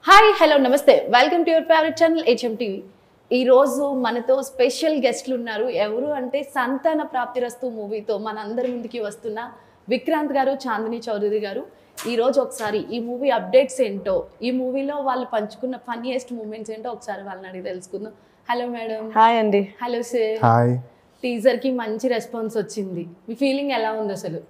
Hi hello నమస్తే welcome to your favourite channel HM TV. ఈరోజు మనతో స్పెషల్ గెస్ట్లు ఉన్నారు. ఎవరు అంటే సంతాన ప్రాప్తిరస్తు మూవీతో మనందరి ముందుకి వస్తున్న విక్రాంత్ గారు, చాందిని చౌదరి గారు. ఈరోజు ఒకసారి ఈ మూవీ అప్డేట్స్ ఏంటో, ఈ మూవీలో వాళ్ళు పంచుకున్న ఫన్నీయెస్ట్ మూమెంట్స్ ఏంటో ఒకసారి వాళ్ళని అడిగి తెలుసుకుందాం. Hello madam. హాయ్ అండి. Hello sir. హాయ్. టీజర్కి మంచి రెస్పాన్స్ వచ్చింది, మీ ఫీలింగ్ ఎలా ఉంది అసలు?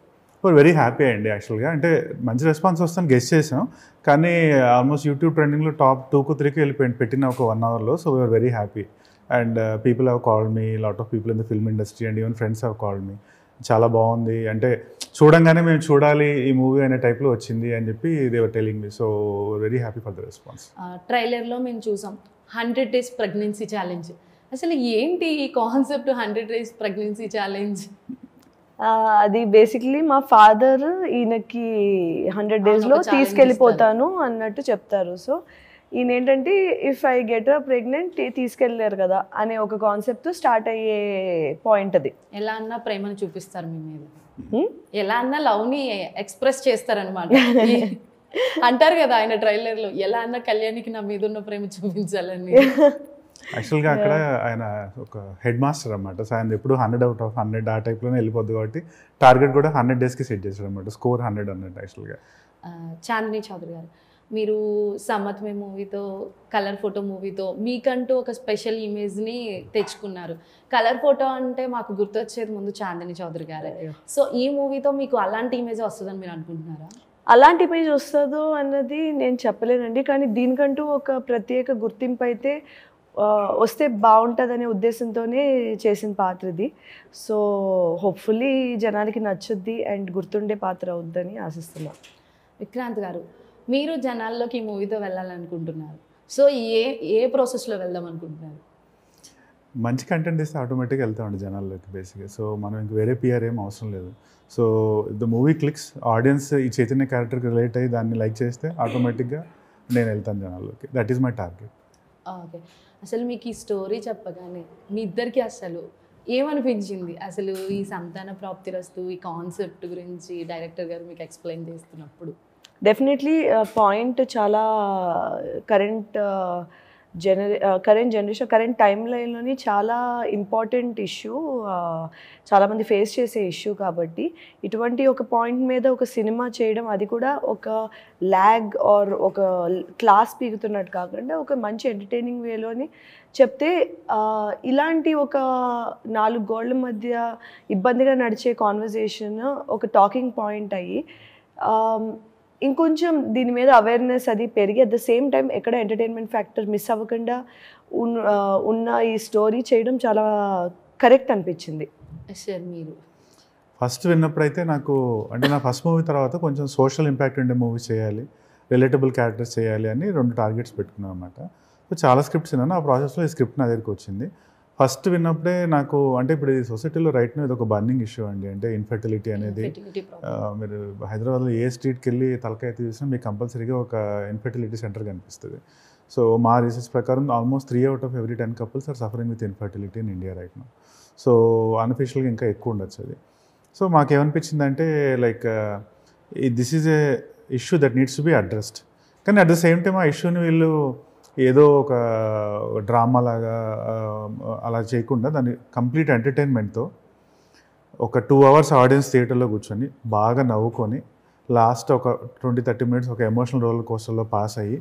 వెరీ హ్యాపీ అండి. యాక్చువల్గా అంటే మంచి రెస్పాన్స్ వస్తుందని గెస్ చేసాం, కానీ ఆల్మోస్ట్ యూట్యూబ్ ట్రెండింగ్లో టాప్ 2కు 3కి వెళ్ళిపోయింది పెట్టిన ఒక 1 అవర్లో. So we are very happy and people have called me, lot of people in the film industry and even friends have called me. చాలా బాగుంది అంటే చూడంగానే మేము చూడాలి ఈ మూవీ అనే టైప్లో వచ్చింది అని చెప్పి they were telling me. So very happy for the response. ట్రైలర్లో మేము చూసాం 100 days ప్రెగ్నెన్సీ ఛాలెంజ్. అసలు ఏంటి ఈ కాన్సెప్ట్ 100 days ప్రెగ్నెన్సీ ఛాలెంజ్? అది బేసిక్లీ మా ఫాదర్ ఈయనకి 100 daysలో తీసుకెళ్ళిపోతాను అన్నట్టు చెప్తారు. సో ఈయన ఏంటంటే ఇఫ్ ఐ గెట్ ప్రెగ్నెంట్ తీసుకెళ్ళారు కదా అనే ఒక కాన్సెప్ట్ స్టార్ట్ అయ్యే పాయింట్ అది. ఎలా అన్నా ప్రేమను చూపిస్తారు మీ మీద, ఎలా అన్నా లవ్ని ఎక్స్ప్రెస్ చేస్తారనమాట. అంటారు కదా ఆయన ట్రైలర్లో, ఎలా అన్నా కళ్యాణికి నా మీద ఉన్న ప్రేమ చూపించాలని. యాక్చువల్గా అక్కడ ఆయన ఒక హెడ్ మాస్టర్ అనమాట. సో ఆయన ఎప్పుడు 100 out of 100 ఆ టైప్లోనే వెళ్ళిపోద్ది కాబట్టి టార్గెట్ కూడా 100 daysకి సెట్ చేశారు అనమాట. స్కోర్ 100 అన్నట్టు. యాక్చువల్గా చాందిని చౌదరి గారు, మీరు సమ్మత్మే మూవీతో, కలర్ ఫోటో మూవీతో మీకంటూ ఒక స్పెషల్ ఇమేజ్ని తెచ్చుకున్నారు. కలర్ ఫోటో అంటే మాకు గుర్తొచ్చేది ముందు చాందిని చౌదరి గారే. సో ఈ మూవీతో మీకు అలాంటి ఇమేజ్ వస్తుందని మీరు అనుకుంటున్నారా? అలాంటి ఇమేజ్ వస్తుందో అన్నది నేను చెప్పలేనండి, కానీ దీనికంటూ ఒక ప్రత్యేక గుర్తింపు అయితే వస్తే బాగుంటుందనే ఉద్దేశంతోనే చేసిన పాత్ర ఇది. సో హోప్ఫుల్లీ జనానికి నచ్చుద్ది అండ్ గుర్తుండే పాత్ర అవుద్దని ఆశిస్తున్నాను. విక్రాంత్ గారు, మీరు జనాల్లోకి ఈ మూవీతో వెళ్ళాలనుకుంటున్నారు. సో ఏ ప్రాసెస్లో వెళ్దాం అనుకుంటున్నారు? మంచి కంటెంట్ ఇస్తే ఆటోమేటిక్గా వెళ్తామండి జనాల్లోకి బేసిక్గా. సో మనం ఇంక వేరే పిఆర్ ఏం అవసరం లేదు. So the movie clicks, audience ఈ చైతన్య క్యారెక్టర్కి రిలేట్ అయ్యి దాన్ని లైక్ చేస్తే ఆటోమేటిక్గా నేను వెళ్తాను జనాల్లోకి. That is my target. Okay, అసలు మీకు ఈ స్టోరీ చెప్పగానే మీ ఇద్దరికి అసలు ఏమనిపించింది? అసలు ఈ సంతాన ప్రాప్తిరస్తు ఈ కాన్సెప్ట్ గురించి డైరెక్టర్ గారు మీకు ఎక్స్ప్లెయిన్ చేస్తున్నప్పుడు డెఫినెట్లీ పాయింట్ చాలా కరెంట్ జనరేషన్, కరెంట్ టైం లైన్లోని చాలా ఇంపార్టెంట్ ఇష్యూ, చాలామంది ఫేస్ చేసే ఇష్యూ. కాబట్టి ఇటువంటి ఒక పాయింట్ మీద ఒక సినిమా చేయడం, అది కూడా ఒక ల్యాగ్ ఆర్ ఒక క్లాస్ పీకుతున్నట్టు కాకుండా ఒక మంచి ఎంటర్టైనింగ్ వేలోని చెప్తే ఇలాంటి ఒక 4 గోళ్ల మధ్య ఇబ్బందిగా నడిచే కాన్వర్జేషన్ ఒక టాకింగ్ పాయింట్ అయ్యి ఇంకొంచెం దీని మీద అవేర్నెస్ అది పెరిగి అట్ ద సేమ్ టైం ఎక్కడ ఎంటర్టైన్మెంట్ ఫ్యాక్టర్ మిస్ అవ్వకుండా ఉన్న ఈ స్టోరీ చేయడం చాలా కరెక్ట్ అనిపించింది. సార్ మీరు ఫస్ట్ విన్నప్పుడైతే నాకు అంటే నా ఫస్ట్ మూవీ తర్వాత కొంచెం సోషల్ ఇంపాక్ట్ ఉండే మూవీ చేయాలి, రిలేటబుల్ క్యారెక్టర్స్ చేయాలి అని 2 టార్గెట్స్ పెట్టుకున్నాను అనమాట. సో చాలా స్క్రిప్ట్స్ విన్నాను. ఆ ప్రాసెస్లో ఈ స్క్రిప్ట్ నా దగ్గరికి వచ్చింది. ఫస్ట్ విన్నప్పుడే నాకు అంటే ఇప్పుడు ఈ సొసైటీలో రైట్ ఇది ఒక బర్నింగ్ ఇష్యూ అండి. అంటే ఇన్ఫర్టిలిటీ అనేది మీరు హైదరాబాద్లో ఏ స్ట్రీట్కి వెళ్ళి తలకాయ చూసినా మీకు కంపల్సరీగా ఒక ఇన్ఫర్టిలిటీ సెంటర్ కనిపిస్తుంది. సో మా రీసెర్చ్ ప్రకారం almost 3 out of every 10 couples are suffering with infertility in India right now. So అన్అఫీషియల్గా ఇంకా ఎక్కువ ఉండొచ్చు అది. సో మాకేమనిపించిందంటే like this is a issue that needs to be addressed. కానీ అట్ ద సేమ్ టైం ఆ ఇష్యూని వీళ్ళు ఏదో ఒక డ్రామా లాగా అలా చేయకుండా దాన్ని కంప్లీట్ ఎంటర్టైన్మెంట్తో ఒక 2 hours ఆడియన్స్ థియేటర్లో కూర్చొని బాగా నవ్వుకొని లాస్ట్ ఒక 20-30 minutes ఒక ఎమోషనల్ రోలర్ కోస్టర్లో పాస్ అయ్యి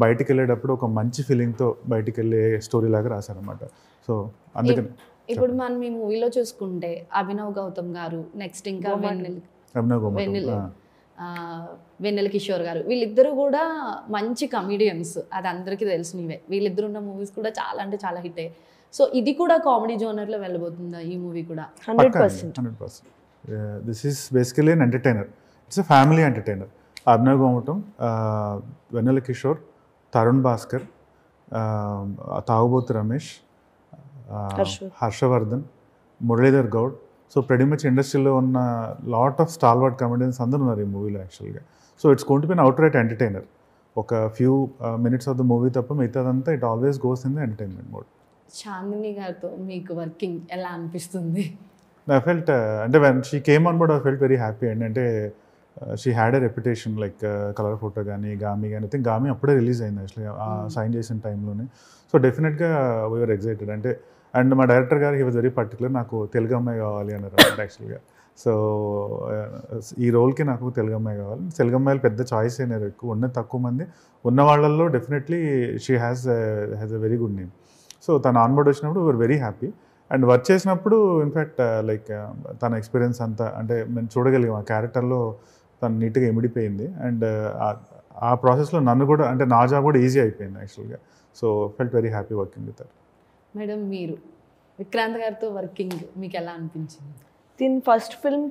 బయటికి వెళ్ళేటప్పుడు ఒక మంచి ఫీలింగ్తో బయటికి వెళ్ళే స్టోరీ లాగా రాశారనమాట. సో అందుకని ఇప్పుడు మనం ఈ మూవీలో చూసుకుంటే అభినవ్ గౌతమ్ గారు, నెక్స్ట్ ఇంకా వెన్నెల కిషోర్ గారు, వీళ్ళిద్దరూ కూడా మంచి కమెడియన్స్, అది అందరికీ తెలిసినవే. వీళ్ళిద్దరు ఉన్న మూవీస్ కూడా చాలా అంటే చాలా హిట్ అయ్యాయి. సో ఇది కూడా కామెడీ జోనర్లో వెళ్ళబోతుందా ఈ మూవీ కూడా? 100%. This is basically an entertainer. It's a family entertainer. Abhinav Gautam, Vennela Kishore, Tarun Bhaskar, తాగుబోతు Ramesh, Harshavardhan, Muralidhar Goud. So pretty much ఇండస్ట్రీలో ఉన్న లాట్ ఆఫ్ స్టాల్వర్డ్ కమెడియన్స్ అందరూ ఉన్నారు ఈ మూవీలో యాక్చువల్గా. So it's going to be an outright entertainer. ఒక few minutes of the movie తప్ప మిగతాదంతా it always goes in the entertainment mode. Chandini గారితో మీకు వర్కింగ్ ఎలా అనిపిస్తుంది? ఐ ఫెల్ట్ అంటే when she came on board I felt very happy అండి. అంటే she had a reputation like colour photo కానీ గామి కానీ. ఐ థింక్ గామి అప్పుడే రిలీజ్ అయింది యాక్చువల్గా సైన్ చేసిన టైంలోనే. సో డెఫినెట్గా వీఆర్ ఎక్సైటెడ్. అంటే అండ్ మా డైరెక్టర్ గారు హీ వాజ్ వెరీ పర్టికులర్, నాకు తెలుగు అమ్మాయి కావాలి అన్నారు యాక్చువల్గా. సో ఈ రోల్కి నాకు తెలుగు అమ్మాయి కావాలి. తెలుగు అమ్మాయిలు పెద్ద చాయిస్ అయినారు, ఎక్కువ ఉన్న తక్కువ మంది ఉన్న వాళ్ళల్లో definitely she has a very good name. So తను ఆన్బోర్డ్ వచ్చినప్పుడు we're very happy. And work చేసినప్పుడు ఇన్ఫ్యాక్ట్ లైక్ తన ఎక్స్పీరియన్స్ అంతా అంటే మేము చూడగలిగాం, ఆ క్యారెక్టర్లో తను నీట్గా ఇమిడిపోయింది. అండ్ ఆ ప్రాసెస్లో నన్ను కూడా అంటే నా జాబ్ కూడా ఈజీ అయిపోయింది యాక్చువల్గా. So felt very happy working with her. Madam, మీరు విక్రాంత్ గారితో వర్కింగ్ మీకు ఎలా అనిపించింది? దీని ఫస్ట్ ఫిల్మ్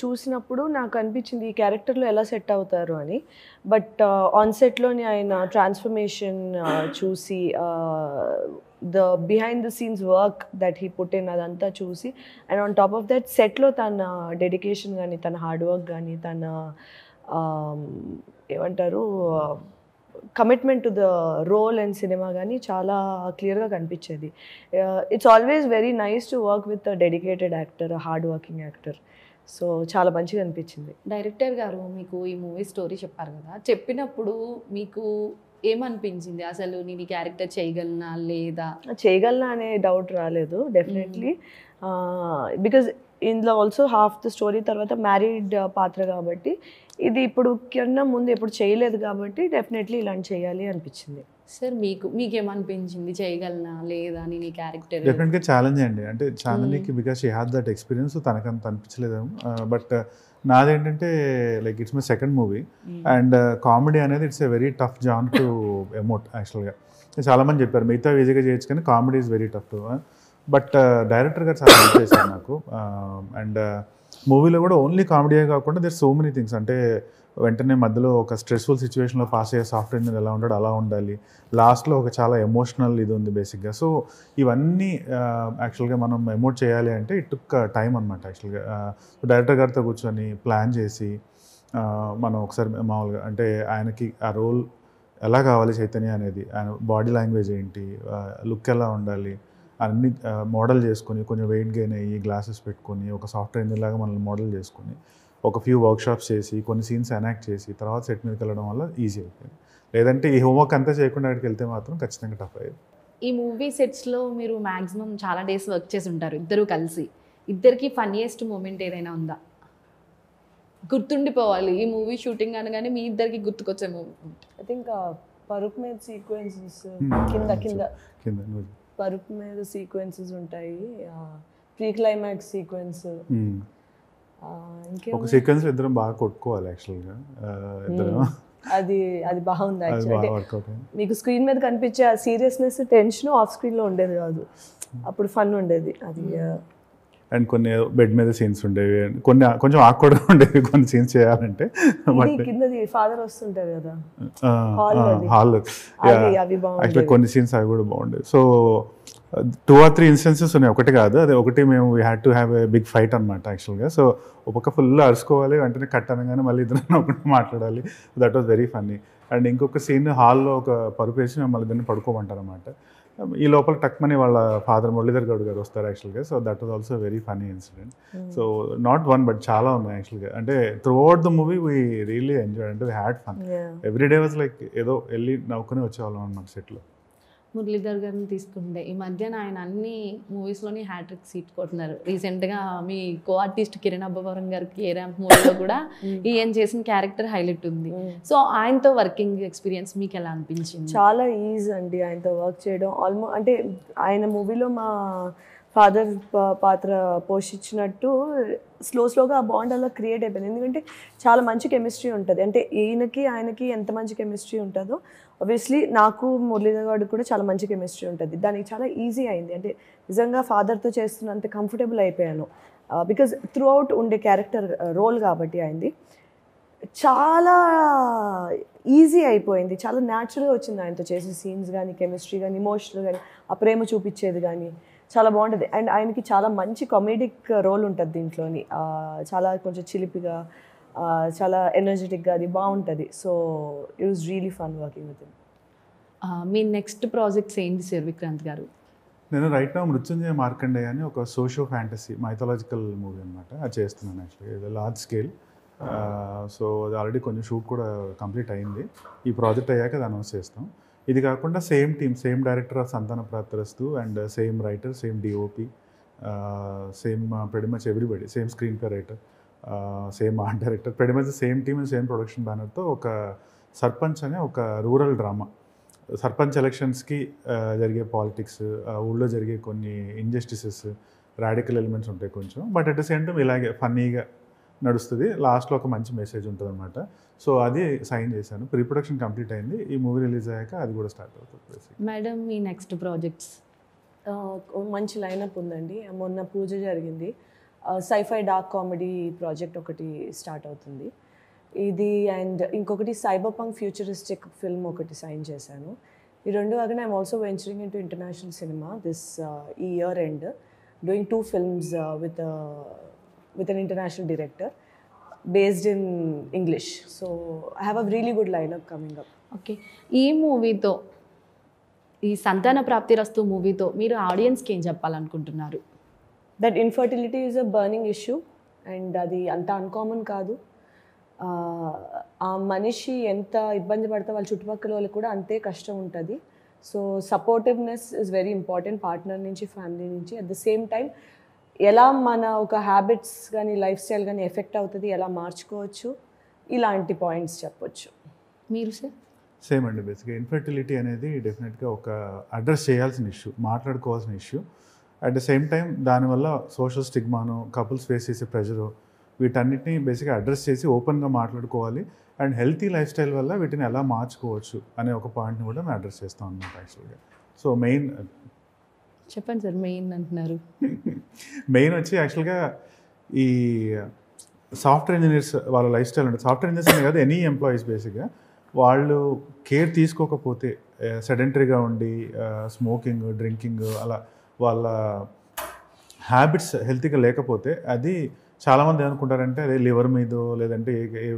చూసినప్పుడు నాకు అనిపించింది ఈ క్యారెక్టర్లో ఎలా సెట్ అవుతారు అని. బట్ ఆన్ సెట్లోని ఆయన ట్రాన్స్ఫర్మేషన్ చూసి the behind the scenes work that he put in అదంతా చూసి, and on top of that సెట్లో తన డెడికేషన్ కానీ తన హార్డ్ వర్క్ కానీ తన ఏమంటారు commitment to the role and cinema కానీ చాలా క్లియర్గా కనిపించేది. It's always very nice to work with a dedicated actor, hard working actor. So చాలా మంచిగా అనిపించింది. డైరెక్టర్ గారు మీకు ఈ మూవీ స్టోరీ చెప్పారు కదా, చెప్పినప్పుడు మీకు ఏమనిపించింది? అసలు నేను ఈ క్యారెక్టర్ చేయగలనా లేదా? చేయగలనా అనే డౌట్ రాలేదు డెఫినెట్లీ. బికాజ్ ఇందులో ఆల్సో హాఫ్ ద స్టోరీ తర్వాత మ్యారీడ్ పాత్ర కాబట్టి, ఇది ఇప్పుడు కన్నా ముందు ఎప్పుడు చేయలేదు కాబట్టి డెఫినెట్లీ ఇలాంటి చేయాలి అనిపించింది. సార్ మీకేమనిపించింది? చేయగలనా లేదా నేను ఈ క్యారెక్టర్? డెఫినెట్గా ఛాలెంజ్ అండి. అంటే చాందినికి because she had that experience, తనకంత అనిపించలేదేమో. బట్ నాదేంటంటే like it's my second movie and comedy అనేది it's a very tough genre to emote యాక్చువల్గా. చాలామంది చెప్పారు మిగతా ఈజీగా చేయొచ్చు కానీ comedy is very tough to. But director గారు చాలా హెల్ప్ చేశారు నాకు. అండ్ మూవీలో కూడా ఓన్లీ కామెడీయే కాకుండా దేర్ సో మెనీ థింగ్స్. అంటే వెంటనే మధ్యలో ఒక స్ట్రెస్ఫుల్ సిచ్యువేషన్లో పాస్ అయ్యే సాఫ్ట్వేర్ మీద ఎలా ఉంటాడు అలా ఉండాలి. లాస్ట్లో ఒక చాలా ఎమోషనల్ ఇది ఉంది బేసిక్గా. సో ఇవన్నీ యాక్చువల్గా మనం ఎమోట్ చేయాలి అంటే ఇట్ టుక్ టైం అనమాట యాక్చువల్గా. డైరెక్టర్ గారితో కూర్చొని ప్లాన్ చేసి మనం ఒకసారి మామూలుగా అంటే ఆయనకి ఆ రోల్ ఎలా కావాలి చైతన్య అనేది, ఆయన బాడీ లాంగ్వేజ్ ఏంటి, లుక్ ఎలా ఉండాలి అన్ని మోడల్ చేసుకొని కొంచెం వెయిట్ గెయిన్ అయ్యి గ్లాసెస్ పెట్టుకొని ఒక సాఫ్ట్వేర్ ఇంజిన్ మనల్ని మోడల్ చేసుకొని ఒక ఫ్యూ వర్క్షాప్స్ చేసి కొన్ని సీన్స్ ఎనాక్ట్ చేసి తర్వాత సెట్ మీదకి వెళ్ళడం వల్ల ఈజీ అయిపోయింది. లేదంటే ఈ హోంవర్క్ అంతా చేయకుండా అక్కడికి వెళ్తే మాత్రం ఖచ్చితంగా టఫ్ అయ్యేది. ఈ మూవీ సెట్స్లో మీరు మ్యాక్సిమం చాలా డేస్ వర్క్ చేసి ఉంటారు ఇద్దరు కలిసి. ఇద్దరికి ఫన్నీయెస్ట్ మూమెంట్ ఏదైనా ఉందా? గుర్తుండిపోవాలి ఈ మూవీ షూటింగ్ అనగానే మీ ఇద్దరికి గుర్తుకొచ్చే మూమెంట్. ఐ థింక్ పరుపు మీద సీక్వెన్సెస్ కింద పరుపు మీద సీక్వెన్సెస్ ఉంటాయి, ప్రీ క్లైమాక్స్ సీక్వెన్స్. ఒక సీక్వెన్స్ ఇద్దరం బాగా కొట్టుకోవాలి యాక్చువల్గా. ఇద్దరం అది బాగుంది యాక్చువల్లీ. మీకు స్క్రీన్ మీద కనిపించే ఆ సీరియస్నెస్ టెన్షన్ ఆఫ్ స్క్రీన్లో ఉండేది కాదు, అప్పుడు ఫన్ ఉండేది అది. అండ్ కొన్ని బెడ్ మీద సీన్స్ ఉండేవి, కొన్ని కొంచెం ఆక్వర్డ్గా ఉండేవి కొన్ని సీన్స్ చేయాలంటే. కిందది ఫాదర్ వస్తుంటారు కదా హాల్, యాక్చువల్లీ కొన్ని సీన్స్ అవి కూడా బాగుండేవి. సో 2 or 3 ఇన్స్టెన్సెస్ ఉన్నాయి, ఒకటి కాదు. అదే ఒకటి మేము we had to have a big fight అనమాట యాక్చువల్గా. సో ఒక పక్క ఫుల్ అరుచుకోవాలి, వెంటనే కట్ అనగానే మళ్ళీ ఇద్దరు ఒకటి మాట్లాడాలి. That was very funny. And ఇంకొక సీన్ హాల్లో ఒక పరుపు వేసి మళ్ళీ ఇద్దరిని పడుకోమంటారు అనమాట. ఈ లోపల టక్మని వాళ్ళ ఫాదర్ మురళీధర్ గౌడ్ గారు వస్తారు యాక్చువల్గా. So that was also very funny incident. So not one but చాలా ఉన్నాయి యాక్చువల్గా. అంటే throughout the movie we really enjoy, అంటే we had fun. Every day was like ఏదో వెళ్ళి నవ్వుకుని వచ్చేవాళ్ళం అనమాట సెట్లో. మురళీధర్ గారిని తీసుకుంటే ఈ మధ్యన ఆయన అన్ని మూవీస్లోని హ్యాట్రిక్ సీట్ కొట్టున్నారు. రీసెంట్గా మీ కో ఆర్టిస్ట్ కిరణ్ అబ్బవరం గారికి ఏ ర్యాంప్ మూవీలో కూడా ఈయన చేసిన క్యారెక్టర్ హైలైట్ ఉంది. సో ఆయనతో వర్కింగ్ ఎక్స్పీరియన్స్ మీకు ఎలా అనిపించింది? చాలా ఈజీ అండి ఆయనతో వర్క్ చేయడం. ఆల్మోస్ట్ అంటే ఆయన మూవీలో మా ఫాదర్ పాత్ర పోషించినట్టు స్లోగా ఆ బాండ్ అలా క్రియేట్ అయిపోయింది. ఎందుకంటే చాలా మంచి కెమిస్ట్రీ ఉంటుంది. అంటే ఆయనకి ఎంత మంచి కెమిస్ట్రీ ఉంటుందో ఆబ్వియస్లీ నాకు మురళీధర్ గారు కూడా చాలా మంచి కెమిస్ట్రీ ఉంటుంది. దానికి చాలా ఈజీ అయింది. అంటే నిజంగా ఫాదర్తో చేస్తున్నంత కంఫర్టబుల్ అయిపోయాను. బికాజ్ త్రూ అవుట్ ఉండే క్యారెక్టర్ రోల్ కాబట్టి అయింది చాలా ఈజీ అయిపోయింది. చాలా న్యాచురల్గా వచ్చింది ఆయనతో చేసే సీన్స్ కానీ కెమిస్ట్రీ కానీ ఎమోషనల్ కానీ ఆ ప్రేమ చూపించేది కానీ చాలా బాగుంటుంది. అండ్ ఆయనకి చాలా మంచి కామెడిక్ రోల్ ఉంటుంది దీంట్లోని. చాలా కొంచెం చిలిపిగా చాలా ఎనర్జెటిక్గా అది బాగుంటుంది. So it was really fun working with him. Me next projects ఏంటి సార్ విక్రాంత్ గారు? నేను రైట్ నా మృత్యుంజయ మార్కండేయ అని ఒక సోషో ఫ్యాంటసీ మైథాలజికల్ మూవీ అనమాట, అది చేస్తున్నాను యాక్చువల్లీ. లార్జ్ స్కేల్ సో అది ఆల్రెడీ కొంచెం షూట్ కూడా కంప్లీట్ అయింది. ఈ ప్రాజెక్ట్ అయ్యాక అది అనౌన్స్ చేస్తాం. ఇది కాకుండా same team, same director of Santhana Prapthirasthu and same writer, same DOP, same pretty much everybody, same screenplay writer, same art director, pretty much same team and same production బ్యానర్తో ఒక సర్పంచ్ అనే ఒక రూరల్ డ్రామా. సర్పంచ్ ఎలక్షన్స్కి జరిగే politics, ఊళ్ళో జరిగే కొన్ని injustices, radical elements ఉంటాయి కొంచెం, but at the same time ఇలాగే ఫన్నీగా నడుస్తుంది. లాస్ట్లో ఒక మంచి మెసేజ్ ఉంటుంది అనమాట. సో అది సైన్ చేశాను. ప్రీ ప్రొడక్షన్ కంప్లీట్ అయింది. ఈ మూవీ రిలీజ్ అయ్యాక అది కూడా స్టార్ట్ అవుతుంది. మేడం మీ నెక్స్ట్ ప్రాజెక్ట్స్? మంచి లైనప్ ఉందండి. మొన్న పూజ జరిగింది. సైఫై డార్క్ కామెడీ ప్రాజెక్ట్ ఒకటి స్టార్ట్ అవుతుంది. ఇది అండ్ ఇంకొకటి సైబర్ పంక్ ఫ్యూచరిస్టిక్ ఫిల్మ్ ఒకటి సైన్ చేశాను. ఈ రెండు కాకుండా I'm also venturing into international cinema this ఈ year end, doing 2 films with an international director based in English. So I have a really good lineup coming up. Okay, ఈ మూవీతో, ఈ సంతాన ప్రాప్తిరస్తు మూవీతో మీరు ఆడియన్స్కి ఏం చెప్పాలనుకుంటున్నారు? That infertility is a burning issue and అది అంత అన్కామన్ కాదు. ఆ మనిషి ఎంత ఇబ్బంది పడితే వాళ్ళ చుట్టుపక్కల వాళ్ళకి కూడా అంతే కష్టం ఉంటుంది. So supportiveness is very important, partner నుంచి, ఫ్యామిలీ నుంచి. అట్ ద సేమ్ టైం ఎలా మన ఒక హ్యాబిట్స్ కానీ లైఫ్ స్టైల్ కానీ ఎఫెక్ట్ అవుతుంది, ఎలా మార్చుకోవచ్చు, ఇలాంటి పాయింట్స్ చెప్పొచ్చు. మీరు సార్? సేమ్ అండి. బేసిక్గా ఇన్ఫర్టిలిటీ అనేది డెఫినెట్గా ఒక అడ్రస్ చేయాల్సిన ఇష్యూ, మాట్లాడుకోవాల్సిన issue. At the same time దానివల్ల సోషల్ స్టిగ్మాను, కపుల్స్ ఫేస్ చేసే ప్రెషరు, వీటన్నిటిని బేసిక్గా అడ్రస్ చేసి ఓపెన్గా మాట్లాడుకోవాలి. అండ్ హెల్తీ లైఫ్ స్టైల్ వల్ల వీటిని ఎలా మార్చుకోవచ్చు అనే ఒక పాయింట్ని కూడా మేము అడ్రస్ చేస్తాం అన్నమాట యాక్చువల్గా. సో మెయిన్ చెప్పండి సార్, మెయిన్ అంటున్నారు. మెయిన్ వచ్చి యాక్చువల్గా ఈ సాఫ్ట్వేర్ ఇంజనీర్స్ వాళ్ళ లైఫ్ స్టైల్ ఉంటుంది. సాఫ్ట్వేర్ ఇంజనీర్స్ అనే కాదు, ఎనీ ఎంప్లాయీస్ బేసిక్గా వాళ్ళు కేర్ తీసుకోకపోతే, సెడెంటరీగా ఉండి స్మోకింగ్, డ్రింకింగ్, అలా వాళ్ళ హ్యాబిట్స్ హెల్తీగా లేకపోతే అది చాలామంది ఏమనుకుంటారంటే అదే లివర్ మీదో లేదంటే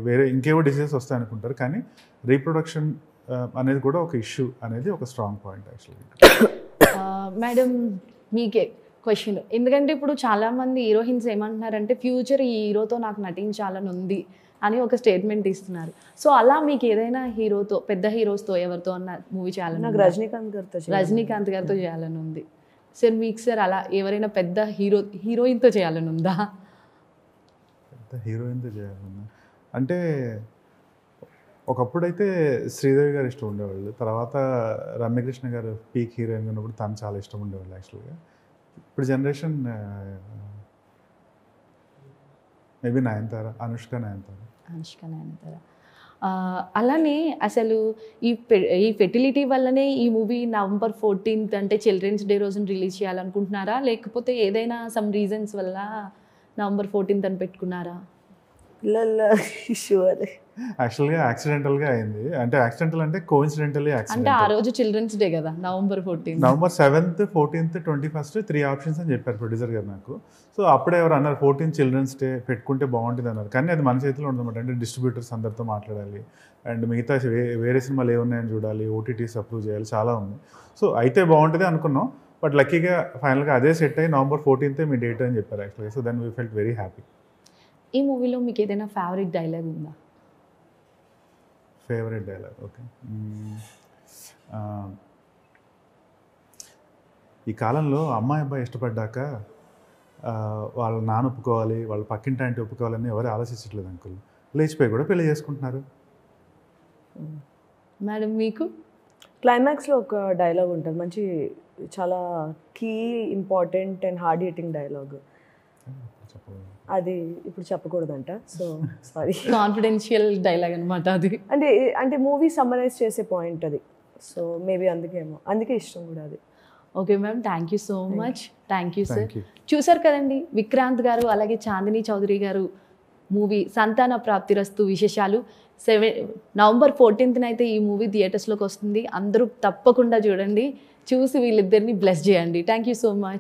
వేరే ఇంకేవో డిసీజెస్ వస్తాయి అనుకుంటారు. కానీ రీప్రొడక్షన్ అనేది కూడా ఒక ఇష్యూ అనేది ఒక స్ట్రాంగ్ పాయింట్ యాక్చువల్గా. మేడం మీకే క్వశ్చన్, ఎందుకంటే ఇప్పుడు చాలామంది హీరోయిన్స్ ఏమంటున్నారంటే ఫ్యూచర్ ఈ హీరోతో నాకు నటించాలని ఉంది అని ఒక స్టేట్మెంట్ ఇస్తున్నారు. సో అలా మీకు ఏదైనా హీరోతో, పెద్ద హీరోస్తో ఎవరితో అన్న మూవీ చేయాలని? నాకు రజనీకాంత్ గారితో చేయాలని ఉంది సార్. మీకు సార్ అలా ఎవరైనా పెద్ద హీరోయిన్తో చేయాలని ఉందా? పెద్ద హీరోయిన్తో చేయాలన్నా అంటే ఒకప్పుడైతే శ్రీదేవి గారు ఇష్టం ఉండేవాళ్ళు, తర్వాత రమ్యకృష్ణ గారు పీక్ హీరోయిన్ ఉన్నప్పుడు తను చాలా ఇష్టం ఉండేవాళ్ళు యాక్చువల్గా. ఇప్పుడు జనరేషన్ మేబీ నయనతార, అనుష్క నయనతార. అలానే అసలు ఈ ఫెర్టిలిటీ వల్లనే ఈ మూవీ November 14th అంటే చిల్డ్రన్స్ డే రోజున రిలీజ్ చేయాలనుకుంటున్నారా, లేకపోతే ఏదైనా సమ్ రీజన్స్ వల్ల November 14th అని పెట్టుకున్నారా? ఇష్యూ అది యాక్చువల్గా యాక్సిడెంటల్గా అయింది. అంటే యాక్సిడెంటల్ అంటే కోఇన్సిడెంటల్లీ అంటే యాక్సిడెంట్. ఆ రోజు చిల్డ్రన్స్ డే కదా, November 14th. November 7th, 14th, 21st 3 options అని చెప్పారు ప్రొడ్యూసర్ గారు నాకు. సో అప్పుడే ఎవరు అన్నారు 14th చిల్డ్రన్స్ డే పెట్టుకుంటే బాగుంటుంది అన్నారు. కానీ అది మన చేతిలో ఉండదన్నమాట. అంటే డిస్ట్రిబ్యూటర్స్ అందరితో మాట్లాడాలి అండ్ మిగతా వేరే సినిమాలు ఏమున్నాయని చూడాలి, ఓటీటీస్ అప్రూవ్ చేయాలి, చాలా ఉంది. సో అయితే బాగుంటుంది అనుకున్నాం. బట్ లక్కీగా ఫైనల్గా అదే సెట్ అయ్యి November 14th మీ డేట్ అని చెప్పారు యాక్చువల్గా. So then we felt very happy. ఈ మూవీలో మీకు ఏదైనా ఫేవరెట్ డైలాగ్ ఉందా? Favourite dialogue okay. ఈ కాలంలో అమ్మాయి అబ్బాయి ఇష్టపడ్డాక వాళ్ళ నాన్న ఒప్పుకోవాలి, వాళ్ళ పక్కింటి ఆంటీ ఒప్పుకోవాలని ఎవరు ఆలోచించట్లేదు అంకుల్. లేచిపోయి కూడా పెళ్లి చేసుకుంటున్నారు. మేడం మీకు? క్లైమాక్స్లో ఒక డైలాగ్ ఉంటుంది, మంచి చాలా key important and hard hitting dialogue. అది ఇప్పుడు చెప్పకూడదంట, సో సారీ. కాన్ఫిడెన్షియల్ డైలాగ్ అనమాట అది. అంటే మూవీ సమ్మరైజ్ చేసే పాయింట్ అది. సో మేబీ అందుకే ఇష్టం కూడా అది. Okay ma'am, thank you so much. Thank you sir. చూసారు కదండి, విక్రాంత్ గారు అలాగే చాందిని చౌదరి గారు మూవీ సంతాన ప్రాప్తిరస్తు విశేషాలు. November 14th అయితే ఈ మూవీ థియేటర్స్లోకి వస్తుంది. అందరూ తప్పకుండా చూడండి, చూసి వీళ్ళిద్దరిని బ్లెస్ చేయండి. Thank you so much.